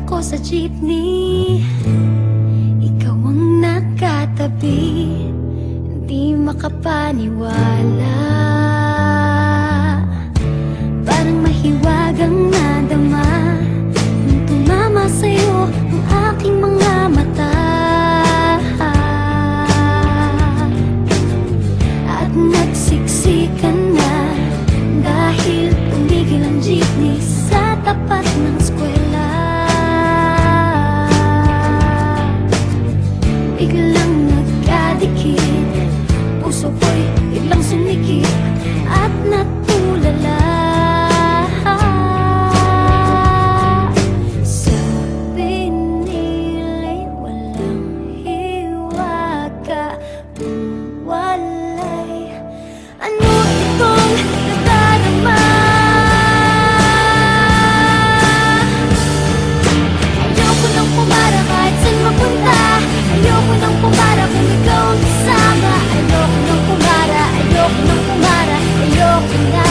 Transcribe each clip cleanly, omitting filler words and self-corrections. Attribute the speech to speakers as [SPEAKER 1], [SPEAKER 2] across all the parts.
[SPEAKER 1] ako sa jeepney, ikaw ang nakatabi, hindi makapaniwala. Parang mahiwagang nadama nung tumama sa'yo ang aking mga mata. At nagsiksikan na dahil tumigil ang jeepney sa tapat ng eskwela. Biglang nagkadikit, puso ko'y biglang sumikip at natulala. Sabi nila'y walang hiwaga, walay. Ano itong nadarama? Ayoko nang pumara kahit saan mapunta. Ayoko nang pumara kung ikaw ang kasama. Ayoko nang pumara, ayoko nang pumara, ayoko na.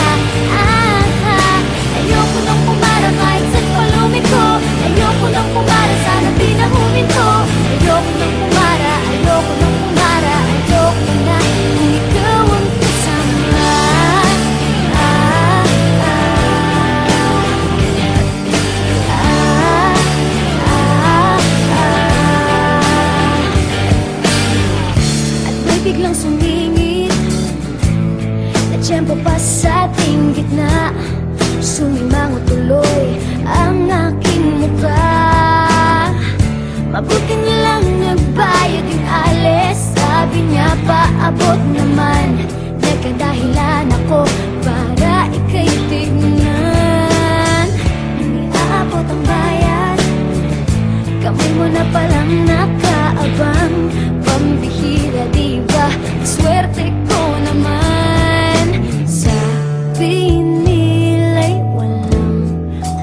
[SPEAKER 1] Ayoko nang pumara kahit saan pa lumiko. Ayoko nang pumara, sana di na huminto. Ayoko nang pumara, ayoko nang pumara, ayoko na kung ikaw ang kasama. At may biglang sumingit na tiyempo pa sa ating gitna. Sumimango tuloy ang aking mukha. Mabuti nilang nagbayad yung alis. Sabi niya paabot naman, nagkadahilan ako para ika'y tignan. Nang iaabot ang bayad, kamay mo na palang nakaabang. Pambihira diba, swerte ko naman. Sabi nila'y walang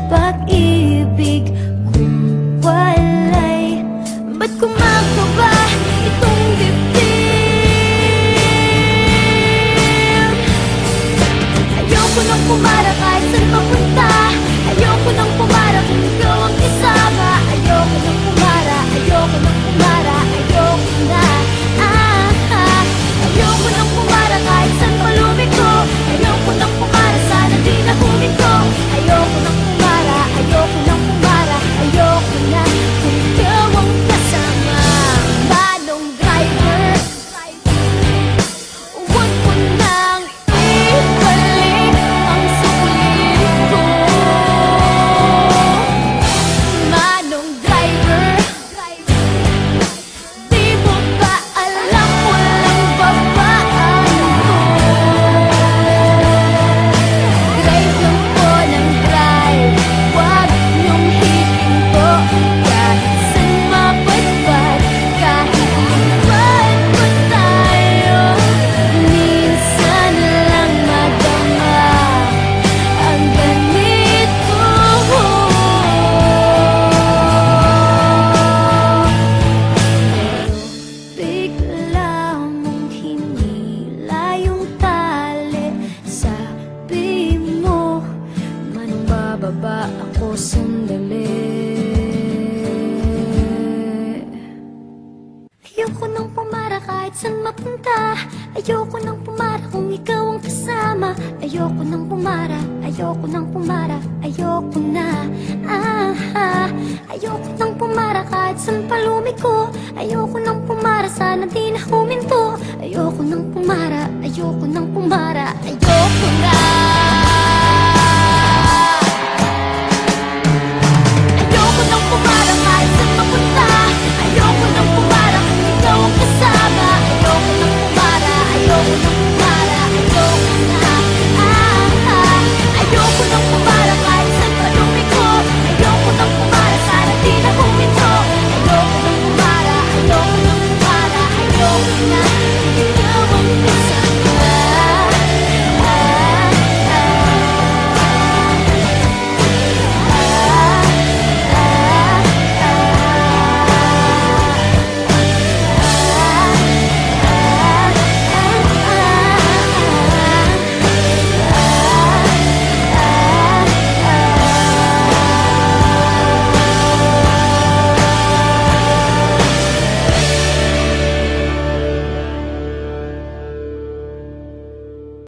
[SPEAKER 1] pag-ibig kung walay. Ba't kumakaba itong dibdib? Ayoko nang pumara kahit saan papunta. Ayoko nang pumara kung ikaw ang kasama. Ayoko nang pumara, ayoko nang pumara, ayoko na. Ayoko nang pumara kahit saan pa lumiko. Ayoko nang pumara, sana di na huminto. Ayoko nang pumara, ayoko nang pumara, ayoko na kung ikaw ang kasama. Manong driver, huwag mo nang ibalik ang sulit ko. Manong driver, di mo ba alam walang babaan ko? Drive lang po ng drive, huwag niyong hihinto. Kahit saan mapadpad, kahit lumpad pa tayo, minsan lang madama ang ganito. Bigla mong hinila yung tali. Sabi mo, manong bababa ako sandali. Ayoko nang pumara kahit saan mapunta. Ayoko nang pumara kung ikaw ang kasama. Ayoko nang pumara, ayoko nang pumara, ayoko na. Ayoko nang pumara kahit saan pa lumiko. Ayoko nang pumara, sana di na huminto. Ayoko nang pumara, ayoko nang pumara, ayoko na.